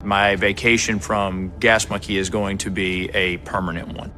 My vacation from Gas Monkey is going to be a permanent one.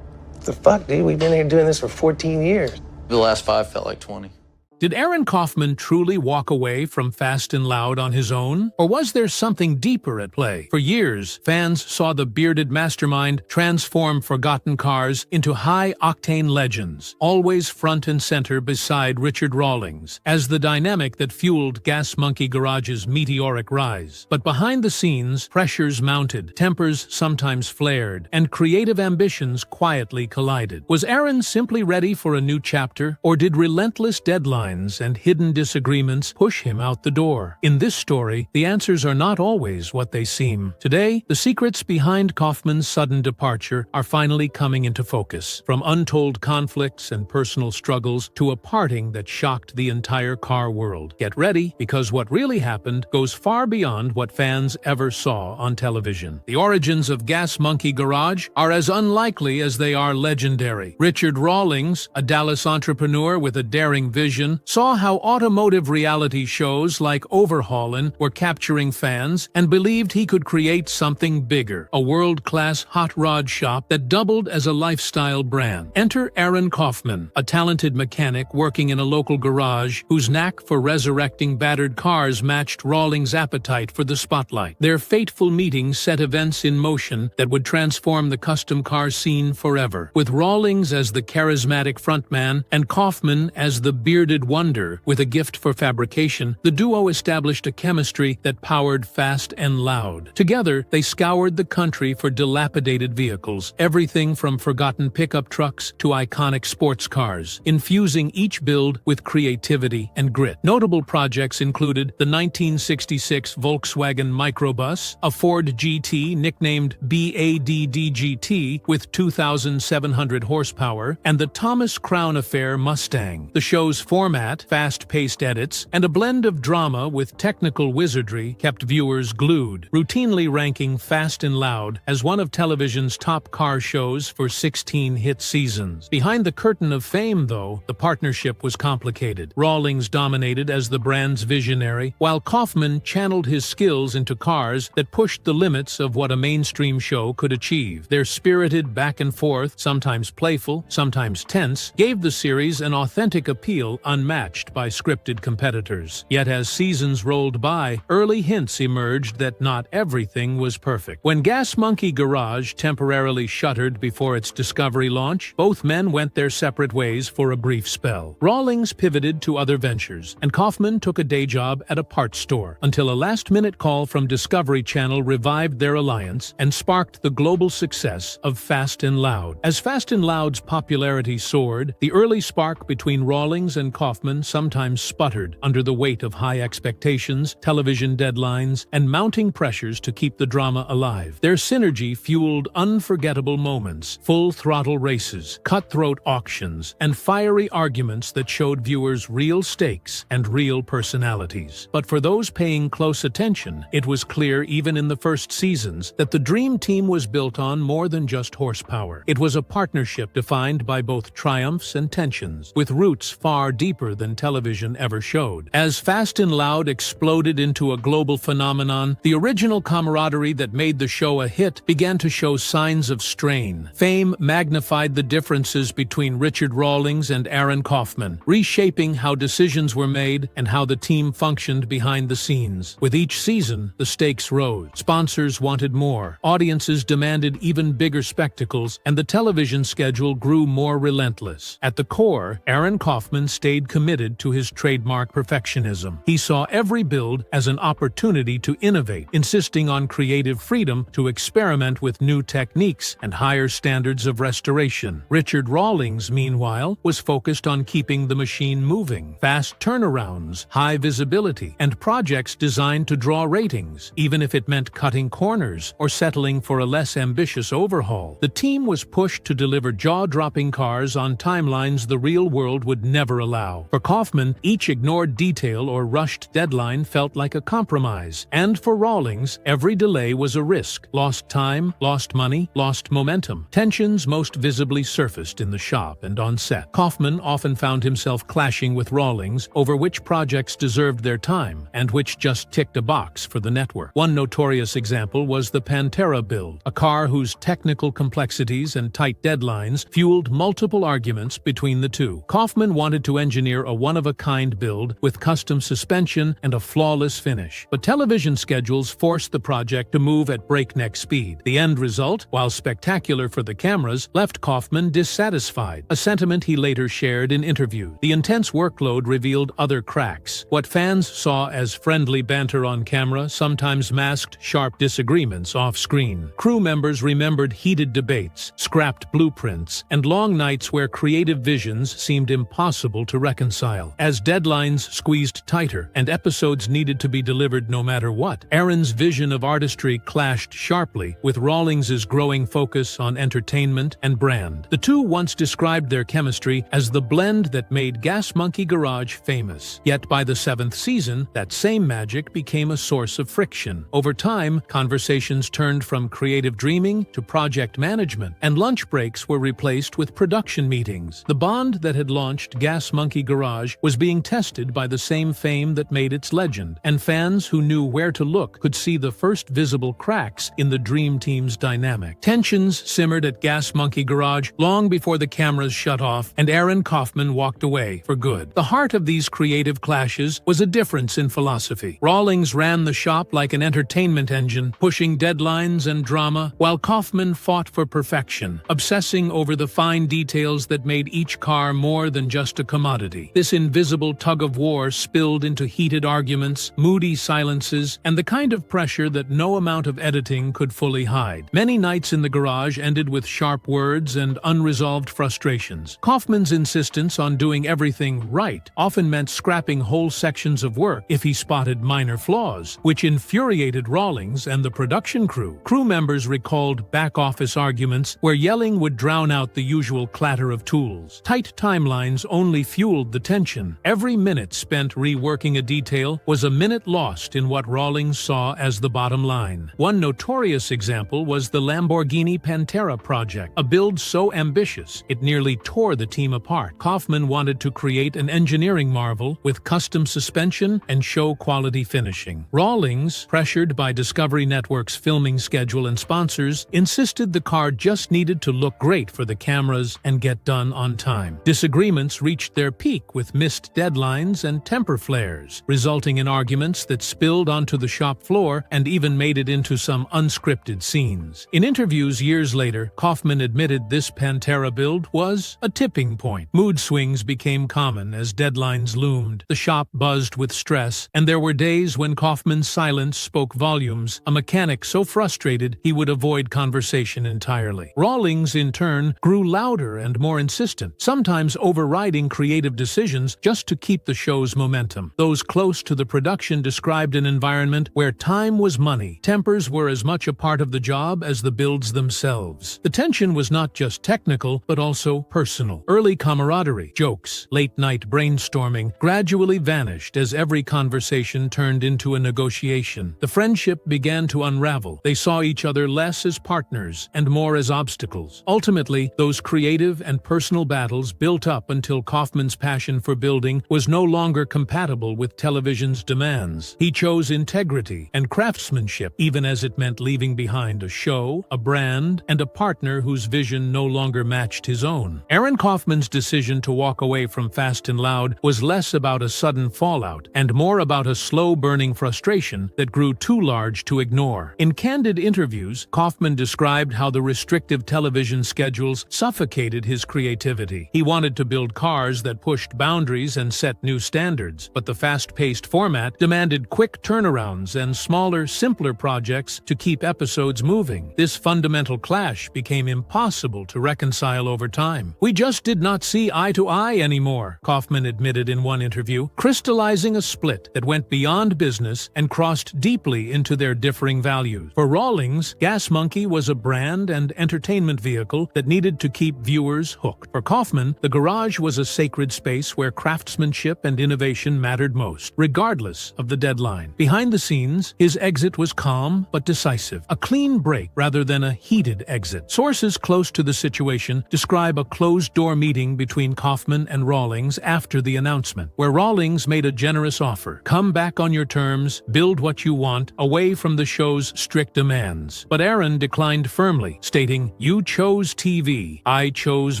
The fuck, dude? We've been here doing this for 14 years. The last 5 felt like 20. Did Aaron Kaufman truly walk away from Fast and Loud on his own? Or was there something deeper at play? For years, fans saw the bearded mastermind transform forgotten cars into high-octane legends, always front and center beside Richard Rawlings, as the dynamic that fueled Gas Monkey Garage's meteoric rise. But behind the scenes, pressures mounted, tempers sometimes flared, and creative ambitions quietly collided. Was Aaron simply ready for a new chapter, or did relentless deadlines and hidden disagreements push him out the door? In this story, the answers are not always what they seem. Today, the secrets behind Kaufman's sudden departure are finally coming into focus. From untold conflicts and personal struggles to a parting that shocked the entire car world. Get ready, because what really happened goes far beyond what fans ever saw on television. The origins of Gas Monkey Garage are as unlikely as they are legendary. Richard Rawlings, a Dallas entrepreneur with a daring vision, saw how automotive reality shows like Overhaulin' were capturing fans and believed he could create something bigger, a world-class hot rod shop that doubled as a lifestyle brand. Enter Aaron Kaufman, a talented mechanic working in a local garage whose knack for resurrecting battered cars matched Rawlings' appetite for the spotlight. Their fateful meeting set events in motion that would transform the custom car scene forever. With Rawlings as the charismatic frontman and Kaufman as the bearded wonder with a gift for fabrication, the duo established a chemistry that powered Fast and Loud. Together, they scoured the country for dilapidated vehicles, everything from forgotten pickup trucks to iconic sports cars, infusing each build with creativity and grit. Notable projects included the 1966 Volkswagen Microbus, a Ford GT nicknamed BADDGT with 2,700 horsepower, and the Thomas Crown Affair Mustang. The show's format, fast-paced edits, and a blend of drama with technical wizardry kept viewers glued, routinely ranking Fast and Loud as one of television's top car shows for 16 hit seasons. Behind the curtain of fame, though, the partnership was complicated. Rawlings dominated as the brand's visionary, while Kaufman channeled his skills into cars that pushed the limits of what a mainstream show could achieve. Their spirited back and forth, sometimes playful, sometimes tense, gave the series an authentic appeal unmatched by scripted competitors. Yet as seasons rolled by, early hints emerged that not everything was perfect. When Gas Monkey Garage temporarily shuttered before its Discovery launch, both men went their separate ways for a brief spell. Rawlings pivoted to other ventures, and Kaufman took a day job at a parts store, until a last-minute call from Discovery Channel revived their alliance and sparked the global success of Fast and Loud. As Fast and Loud's popularity soared, the early spark between Rawlings and Kaufman sometimes sputtered under the weight of high expectations, television deadlines, and mounting pressures to keep the drama alive. Their synergy fueled unforgettable moments, full-throttle races, cutthroat auctions, and fiery arguments that showed viewers real stakes and real personalities. But for those paying close attention, it was clear even in the first seasons that the dream team was built on more than just horsepower. It was a partnership defined by both triumphs and tensions, with roots far deeper than television ever showed. As Fast and Loud exploded into a global phenomenon, the original camaraderie that made the show a hit began to show signs of strain. Fame magnified the differences between Richard Rawlings and Aaron Kaufman, reshaping how decisions were made and how the team functioned behind the scenes. With each season, the stakes rose. Sponsors wanted more, audiences demanded even bigger spectacles, and the television schedule grew more relentless. At the core, Aaron Kaufman stayed committed to his trademark perfectionism. He saw every build as an opportunity to innovate, insisting on creative freedom to experiment with new techniques and higher standards of restoration. Richard Rawlings, meanwhile, was focused on keeping the machine moving. Fast turnarounds, high visibility, and projects designed to draw ratings, even if it meant cutting corners or settling for a less ambitious overhaul. The team was pushed to deliver jaw-dropping cars on timelines the real world would never allow. how. For Kaufman, each ignored detail or rushed deadline felt like a compromise. And for Rawlings, every delay was a risk. Lost time, lost money, lost momentum. Tensions most visibly surfaced in the shop and on set. Kaufman often found himself clashing with Rawlings over which projects deserved their time and which just ticked a box for the network. One notorious example was the Pantera build, a car whose technical complexities and tight deadlines fueled multiple arguments between the two. Kaufman wanted to engineer a one-of-a-kind build with custom suspension and a flawless finish, but television schedules forced the project to move at breakneck speed. The end result, while spectacular for the cameras, left Kaufman dissatisfied, a sentiment he later shared in interviews. The intense workload revealed other cracks. What fans saw as friendly banter on camera sometimes masked sharp disagreements off-screen. Crew members remembered heated debates, scrapped blueprints, and long nights where creative visions seemed impossible to reconcile. As deadlines squeezed tighter and episodes needed to be delivered no matter what, Aaron's vision of artistry clashed sharply with Rawlings's growing focus on entertainment and brand. The two once described their chemistry as the blend that made Gas Monkey Garage famous. Yet by the 7th season, that same magic became a source of friction. Over time, conversations turned from creative dreaming to project management, and lunch breaks were replaced with production meetings. The bond that had launched Gas Monkey Garage was being tested by the same fame that made its legend, and fans who knew where to look could see the first visible cracks in the Dream Team's dynamic. Tensions simmered at Gas Monkey Garage long before the cameras shut off, and Aaron Kaufman walked away for good. The heart of these creative clashes was a difference in philosophy. Rawlings ran the shop like an entertainment engine, pushing deadlines and drama, while Kaufman fought for perfection, obsessing over the fine details that made each car more than just a commodity. This invisible tug-of-war spilled into heated arguments, moody silences, and the kind of pressure that no amount of editing could fully hide. Many nights in the garage ended with sharp words and unresolved frustrations. Kaufman's insistence on doing everything right often meant scrapping whole sections of work if he spotted minor flaws, which infuriated Rawlings and the production crew. Crew members recalled back-office arguments where yelling would drown out the usual clatter of tools. Tight timelines only fueled the tension. Every minute spent reworking a detail was a minute lost in what Rawlings saw as the bottom line. One notorious example was the Lamborghini Pantera project, a build so ambitious it nearly tore the team apart. Kaufman wanted to create an engineering marvel with custom suspension and show-quality finishing. Rawlings, pressured by Discovery Network's filming schedule and sponsors, insisted the car just needed to look great for the cameras and get done on time. Disagreements reached their peak with missed deadlines and temper flares, resulting in arguments that spilled onto the shop floor and even made it into some unscripted scenes. In interviews years later, Kaufman admitted this Pantera build was a tipping point. Mood swings became common as deadlines loomed. The shop buzzed with stress, and there were days when Kaufman's silence spoke volumes, a mechanic so frustrated he would avoid conversation entirely. Rawlings, in turn, grew louder and more insistent, sometimes overriding creative decisions just to keep the show's momentum. Those close to the production described an environment where time was money. Tempers were as much a part of the job as the builds themselves. The tension was not just technical, but also personal. Early camaraderie, jokes, late-night brainstorming gradually vanished as every conversation turned into a negotiation. The friendship began to unravel. They saw each other less as partners and more as obstacles. Ultimately, those creative and personal battles built up until Kaufman's passion for building was no longer compatible with television's demands. He chose integrity and craftsmanship, even as it meant leaving behind a show, a brand, and a partner whose vision no longer matched his own. Aaron Kaufman's decision to walk away from Fast and Loud was less about a sudden fallout and more about a slow-burning frustration that grew too large to ignore. In candid interviews, Kaufman described how the restrictive television schedules suffocated his creativity. He wanted to build cars that pushed boundaries and set new standards, but the fast-paced format demanded quick turnarounds and smaller, simpler projects to keep episodes moving. This fundamental clash became impossible to reconcile over time. "We just did not see eye to eye anymore," Kaufman admitted in one interview, crystallizing a split that went beyond business and crossed deeply into their differing values. For Rawlings, Gas Monkey was a brand and entertainment vehicle that needed to keep viewers hooked. For Kaufman, the garage was a sacred space space where craftsmanship and innovation mattered most, regardless of the deadline. Behind the scenes, his exit was calm but decisive, a clean break rather than a heated exit. Sources close to the situation describe a closed-door meeting between Kaufman and Rawlings after the announcement, where Rawlings made a generous offer: come back on your terms, build what you want, away from the show's strict demands. But Aaron declined firmly, stating, "You chose TV, I chose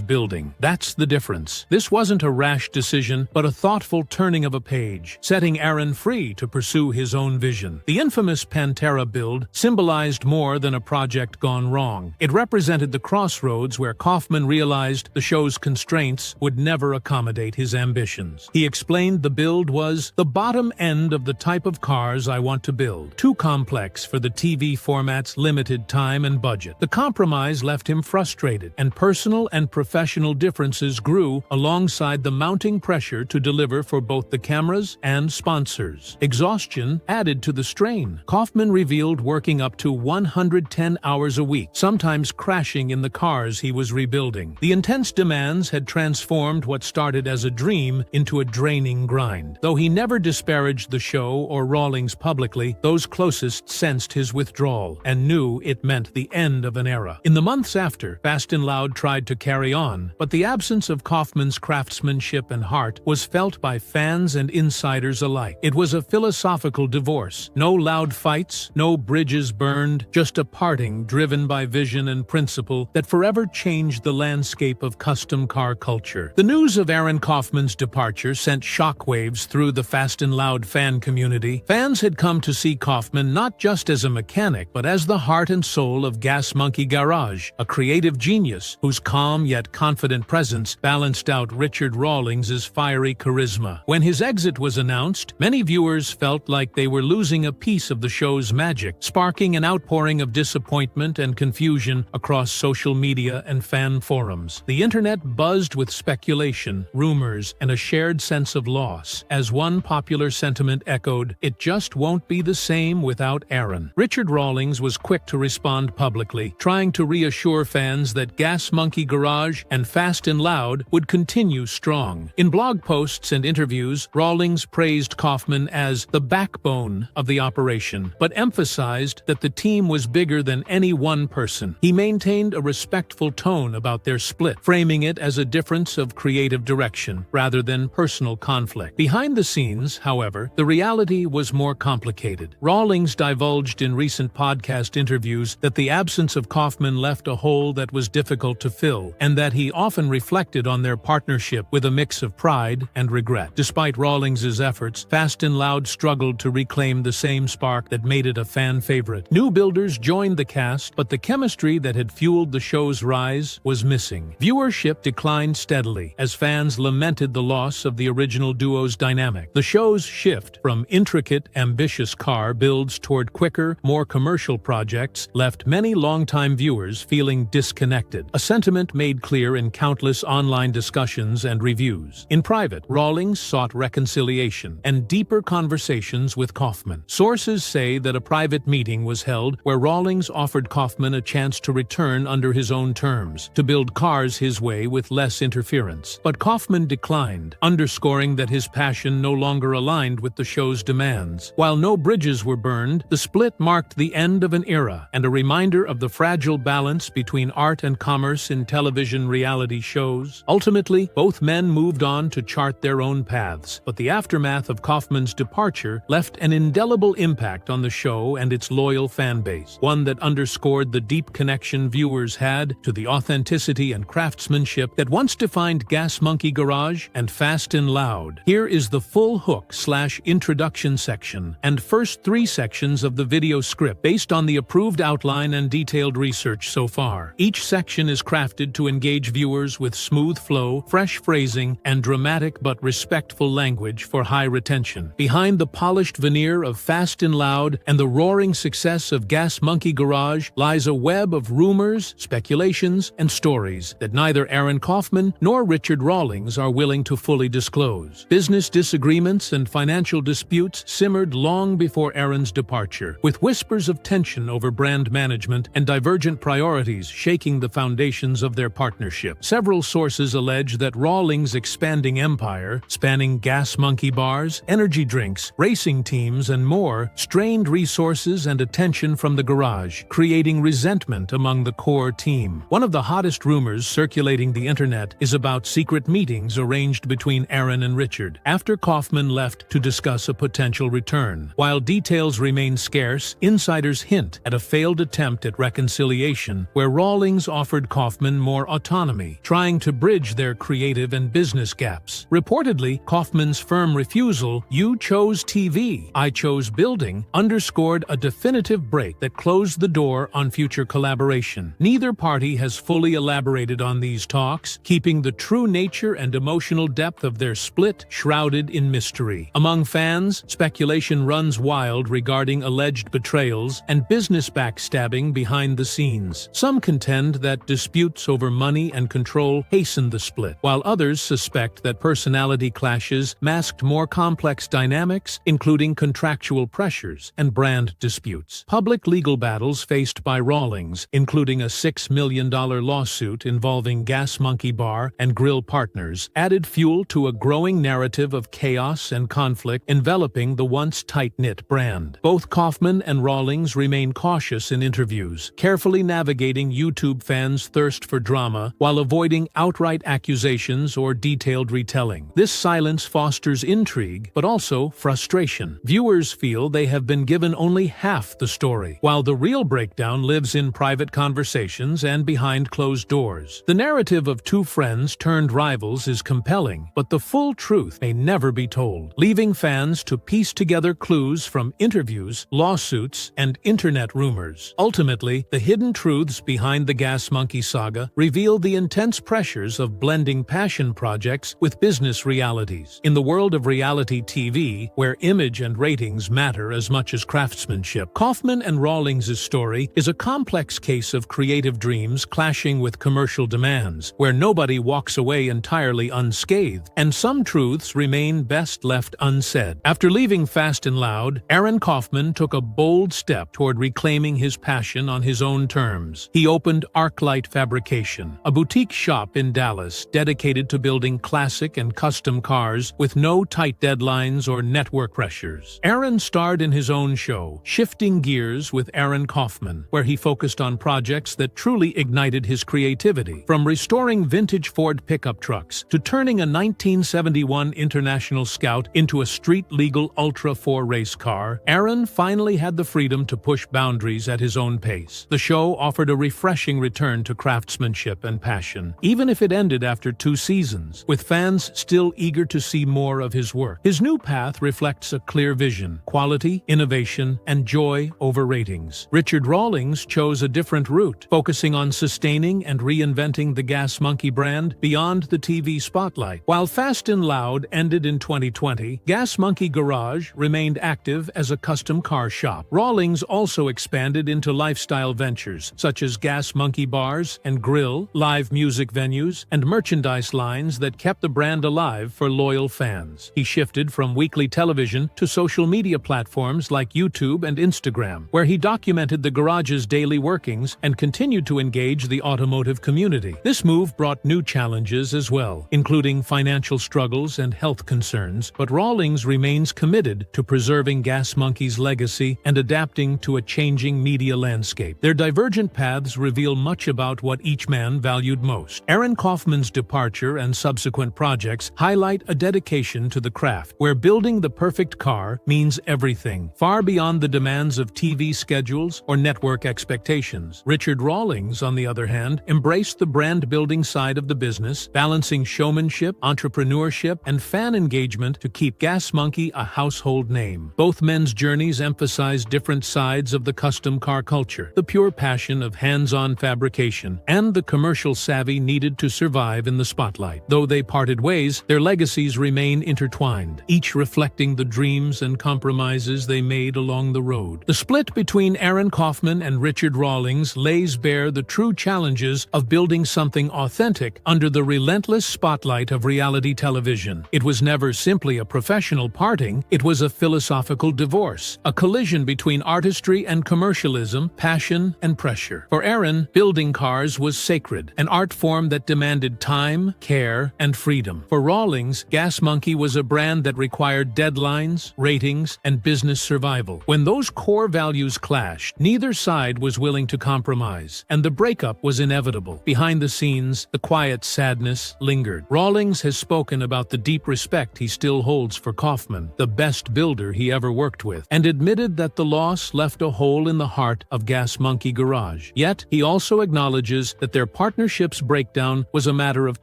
building. That's the difference." This wasn't a rash decision, but a thoughtful turning of a page, setting Aaron free to pursue his own vision. The infamous Pantera build symbolized more than a project gone wrong. It represented the crossroads where Kaufman realized the show's constraints would never accommodate his ambitions. He explained the build was the bottom end of the type of cars I want to build, too complex for the TV format's limited time and budget. The compromise left him frustrated, and personal and professional differences grew alongside the mounting pressure to deliver for both the cameras and sponsors. Exhaustion added to the strain. Kaufman revealed working up to 110 hours a week, sometimes crashing in the cars he was rebuilding. The intense demands had transformed what started as a dream into a draining grind. Though he never disparaged the show or Rawlings publicly, those closest sensed his withdrawal and knew it meant the end of an era. In the months after, Fast and Loud tried to carry on, but the absence of Kaufman's craftsmanship and heart was felt by fans and insiders alike. It was a philosophical divorce. No loud fights, no bridges burned, just a parting driven by vision and principle that forever changed the landscape of custom car culture. The news of Aaron Kaufman's departure sent shockwaves through the Fast and Loud fan community. Fans had come to see Kaufman not just as a mechanic, but as the heart and soul of Gas Monkey Garage, a creative genius whose calm yet confident presence balanced out Richard Rawlings' fiery charisma. When his exit was announced, many viewers felt like they were losing a piece of the show's magic, sparking an outpouring of disappointment and confusion across social media and fan forums. The internet buzzed with speculation, rumors, and a shared sense of loss. As one popular sentiment echoed, "It just won't be the same without Aaron." Richard Rawlings was quick to respond publicly, trying to reassure fans that Gas Monkey Garage and Fast and Loud would continue strong. In blog posts and interviews, Rawlings praised Kaufman as the backbone of the operation, but emphasized that the team was bigger than any one person. He maintained a respectful tone about their split, framing it as a difference of creative direction rather than personal conflict. Behind the scenes, however, the reality was more complicated. Rawlings divulged in recent podcast interviews that the absence of Kaufman left a hole that was difficult to fill, and that he often reflected on their partnership with a mix of pride and regret. Despite Rawlings' efforts, Fast and Loud struggled to reclaim the same spark that made it a fan favorite. New builders joined the cast, but the chemistry that had fueled the show's rise was missing. Viewership declined steadily as fans lamented the loss of the original duo's dynamic. The show's shift from intricate, ambitious car builds toward quicker, more commercial projects left many longtime viewers feeling disconnected, a sentiment made clear in countless online discussions and reviews. In private, Rawlings sought reconciliation and deeper conversations with Kaufman. Sources say that a private meeting was held where Rawlings offered Kaufman a chance to return under his own terms, to build cars his way with less interference. But Kaufman declined, underscoring that his passion no longer aligned with the show's demands. While no bridges were burned, the split marked the end of an era and a reminder of the fragile balance between art and commerce in television reality shows. Ultimately, both men moved on to chart their own paths, but the aftermath of Kaufman's departure left an indelible impact on the show and its loyal fan base, one that underscored the deep connection viewers had to the authenticity and craftsmanship that once defined Gas Monkey Garage and Fast and Loud. Here is the full hook/introduction section and first 3 sections of the video script based on the approved outline and detailed research so far. Each section is crafted to engage viewers with smooth flow, fresh phrasing, and dramatic but respectful language for high retention. Behind the polished veneer of Fast and Loud and the roaring success of Gas Monkey Garage lies a web of rumors, speculations, and stories that neither Aaron Kaufman nor Richard Rawlings are willing to fully disclose. Business disagreements and financial disputes simmered long before Aaron's departure, with whispers of tension over brand management and divergent priorities shaking the foundations of their partnership. Several sources allege that Rawlings expanding empire, spanning gas monkey bars, energy drinks, racing teams, and more, strained resources and attention from the garage, creating resentment among the core team. One of the hottest rumors circulating the internet is about secret meetings arranged between Aaron and Richard after Kaufman left to discuss a potential return. While details remain scarce, insiders hint at a failed attempt at reconciliation where Rawlings offered Kaufman more autonomy, trying to bridge their creative and business gaps. Reportedly, Kaufman's firm refusal, "You chose TV, I chose building," underscored a definitive break that closed the door on future collaboration. Neither party has fully elaborated on these talks, keeping the true nature and emotional depth of their split shrouded in mystery. Among fans, speculation runs wild regarding alleged betrayals and business backstabbing behind the scenes. Some contend that disputes over money and control hastened the split, while others suspect that personality clashes masked more complex dynamics, including contractual pressures and brand disputes. Public legal battles faced by Rawlings, including a $6 million lawsuit involving Gas Monkey Bar and Grill partners, added fuel to a growing narrative of chaos and conflict enveloping the once tight-knit brand. Both Kaufman and Rawlings remain cautious in interviews, carefully navigating YouTube fans' thirst for drama while avoiding outright accusations or detailed retelling. This silence fosters intrigue, but also frustration. Viewers feel they have been given only half the story, while the real breakdown lives in private conversations and behind closed doors. The narrative of two friends turned rivals is compelling, but the full truth may never be told, leaving fans to piece together clues from interviews, lawsuits, and internet rumors. Ultimately, the hidden truths behind the Gas Monkey saga reveal the intense pressures of blending passion projects with business realities. In the world of reality TV, where image and ratings matter as much as craftsmanship, Kaufman and Rawlings' story is a complex case of creative dreams clashing with commercial demands, where nobody walks away entirely unscathed, and some truths remain best left unsaid. After leaving Fast and Loud, Aaron Kaufman took a bold step toward reclaiming his passion on his own terms. He opened Arclight Fabrication, a boutique shop in Dallas dedicated to building classic and custom cars with no tight deadlines or network pressures. Aaron starred in his own show, Shifting Gears with Aaron Kaufman, where he focused on projects that truly ignited his creativity. From restoring vintage Ford pickup trucks to turning a 1971 International Scout into a street-legal Ultra 4 race car, Aaron finally had the freedom to push boundaries at his own pace. The show offered a refreshing return to craftsmanship and passion, even if it ended after 2 seasons, with fans still eager to see more of his work. His new path reflects a clear vision: quality, innovation, and joy over ratings. Richard Rawlings chose a different route, focusing on sustaining and reinventing the Gas Monkey brand beyond the TV spotlight. While Fast and Loud ended in 2020, Gas Monkey Garage remained active as a custom car shop. Rawlings also expanded into lifestyle ventures, such as Gas Monkey Bars and Grill, live music venues, and merchandise lines that kept the brand alive for loyal fans. He shifted from weekly television to social media platforms like YouTube and Instagram, where he documented the garage's daily workings and continued to engage the automotive community. This move brought new challenges as well, including financial struggles and health concerns, but Rawlings remains committed to preserving Gas Monkey's legacy and adapting to a changing media landscape. Their divergent paths reveal much about what each man valued most. Aaron Kaufman's departure and subsequent projects highlight a dedication to the craft, where building the perfect car means everything, far beyond the demands of TV schedules or network expectations. Richard Rawlings, on the other hand, embraced the brand-building side of the business, balancing showmanship, entrepreneurship, and fan engagement to keep Gas Monkey a household name. Both men's journeys emphasize different sides of the custom car culture: the pure passion of hands-on fabrication and the commercial savvy needed to survive in the spotlight. Though they parted ways, their legacies remain intertwined, each reflecting the dreams and compromises they made along the road. The split between Aaron Kaufman and Richard Rawlings lays bare the true challenges of building something authentic under the relentless spotlight of reality television. It was never simply a professional parting, it was a philosophical divorce, a collision between artistry and commercialism, passion and pressure. For Aaron, building cars was sacred, an art form that demanded time, care, power, and freedom. For Rawlings, Gas Monkey was a brand that required deadlines, ratings, and business survival. When those core values clashed, neither side was willing to compromise, and the breakup was inevitable. Behind the scenes, the quiet sadness lingered. Rawlings has spoken about the deep respect he still holds for Kaufman, the best builder he ever worked with, and admitted that the loss left a hole in the heart of Gas Monkey Garage. Yet, he also acknowledges that their partnership's breakdown was a matter of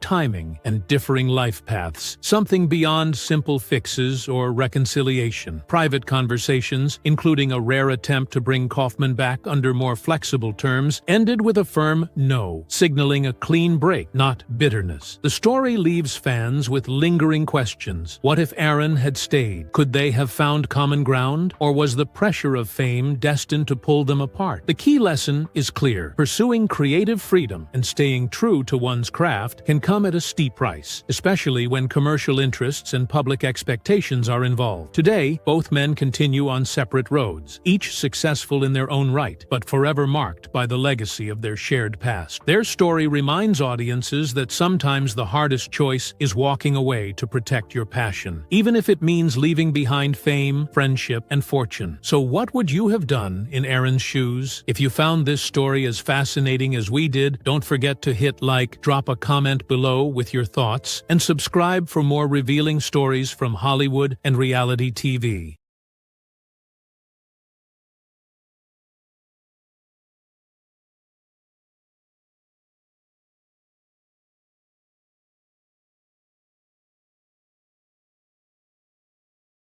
timing and differing life paths, something beyond simple fixes or reconciliation. Private conversations, including a rare attempt to bring Kaufman back under more flexible terms, ended with a firm no, signaling a clean break, not bitterness. The story leaves fans with lingering questions. What if Aaron had stayed? Could they have found common ground? Or was the pressure of fame destined to pull them apart? The key lesson is clear. Pursuing creative freedom and staying true to one's craft can come at a steep price, especially when commercial interests and public expectations are involved. Today, both men continue on separate roads, each successful in their own right, but forever marked by the legacy of their shared past. Their story reminds audiences that sometimes the hardest choice is walking away to protect your passion, even if it means leaving behind fame, friendship, and fortune. So what would you have done in Aaron's shoes? If you found this story as fascinating as we did, don't forget to hit like, drop a comment below with your thoughts, and subscribe for more revealing stories from Hollywood and reality TV.